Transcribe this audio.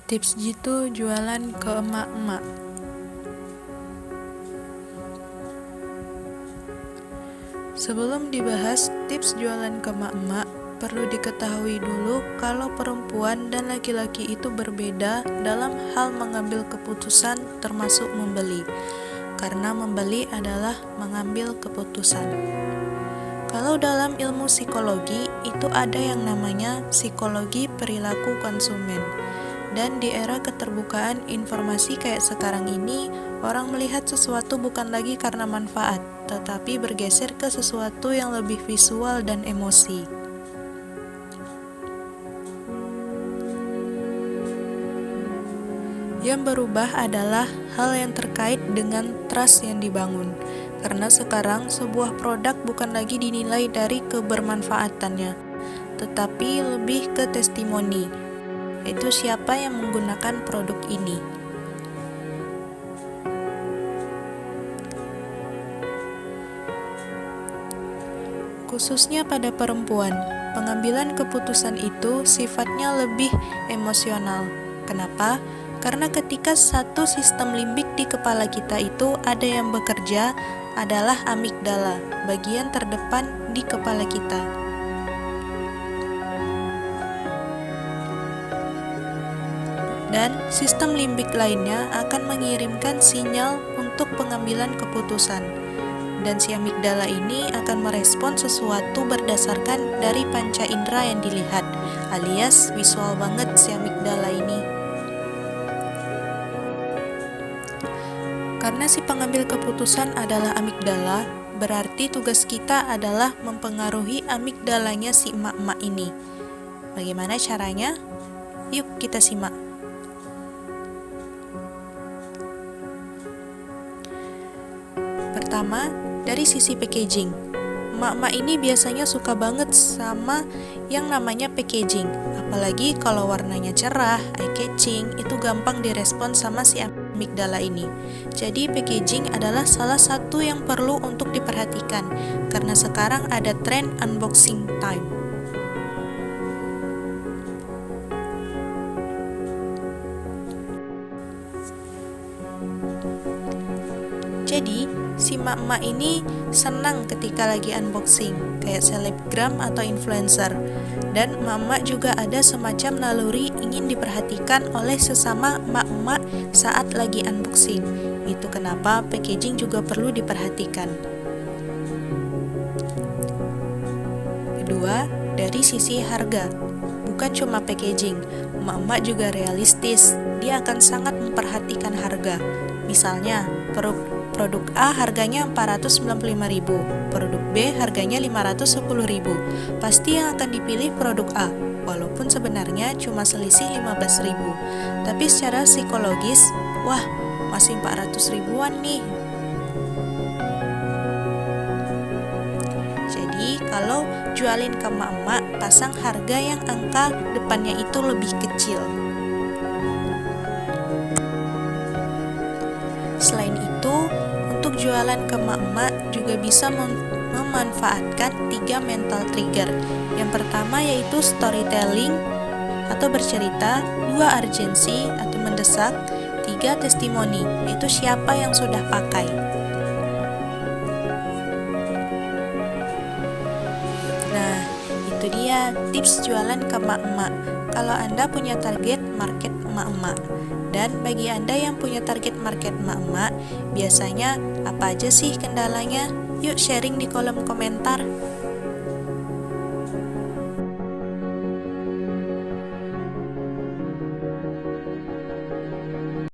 Tips jitu jualan ke emak-emak. Sebelum dibahas tips jualan ke emak-emak, perlu diketahui dulu kalau perempuan dan laki-laki itu berbeda dalam hal mengambil keputusan termasuk membeli. Karena membeli adalah mengambil keputusan. Kalau dalam ilmu psikologi, itu ada yang namanya psikologi perilaku konsumen. Dan di era keterbukaan informasi kayak sekarang ini, orang melihat sesuatu bukan lagi karena manfaat, tetapi bergeser ke sesuatu yang lebih visual dan emosi. Yang berubah adalah hal yang terkait dengan trust yang dibangun. Karena sekarang sebuah produk bukan lagi dinilai dari kebermanfaatannya, tetapi lebih ke testimoni, yaitu siapa yang menggunakan produk ini. Khususnya pada perempuan, pengambilan keputusan itu sifatnya lebih emosional. Kenapa? Karena ketika satu sistem limbik di kepala kita itu ada yang bekerja, adalah amigdala, bagian terdepan di kepala kita. Dan sistem limbik lainnya akan mengirimkan sinyal untuk pengambilan keputusan. Dan si amigdala ini akan merespon sesuatu berdasarkan dari panca indera yang dilihat, alias visual banget si amigdala ini. Karena si pengambil keputusan adalah amigdala, berarti tugas kita adalah mempengaruhi amigdalanya si emak-emak ini. Bagaimana caranya? Yuk kita simak. Pertama, dari sisi packaging. Emak-emak ini biasanya suka banget sama yang namanya packaging. Apalagi kalau warnanya cerah, eye-catching, itu gampang direspon sama si amigdala ini. Jadi packaging adalah salah satu yang perlu untuk diperhatikan, karena sekarang ada tren unboxing time. Jadi, si emak-emak ini senang ketika lagi unboxing, kayak selebgram atau influencer. Dan emak-emak juga ada semacam naluri ingin diperhatikan oleh sesama emak-emak saat lagi unboxing. Itu kenapa packaging juga perlu diperhatikan. Kedua, dari sisi harga. Bukan cuma packaging, emak-emak juga realistis. Dia akan sangat memperhatikan harga. Misalnya, produk A harganya 495.000, produk B harganya 510.000. Pasti yang akan dipilih produk A, walaupun sebenarnya cuma selisih 15.000. Tapi secara psikologis, wah, masih 400 ribuan nih. Jadi, kalau jualin ke emak-emak, pasang harga yang angka depannya itu lebih kecil. Selain itu, untuk jualan ke emak-emak juga bisa memanfaatkan 3 mental trigger. Yang pertama yaitu storytelling atau bercerita, 2 urgency atau mendesak, 3 testimoni, yaitu siapa yang sudah pakai. Nah, itu dia tips jualan ke emak-emak. Kalau Anda punya target market emak-emak. Dan bagi Anda yang punya target market emak-emak, biasanya apa aja sih kendalanya? Yuk sharing di kolom komentar.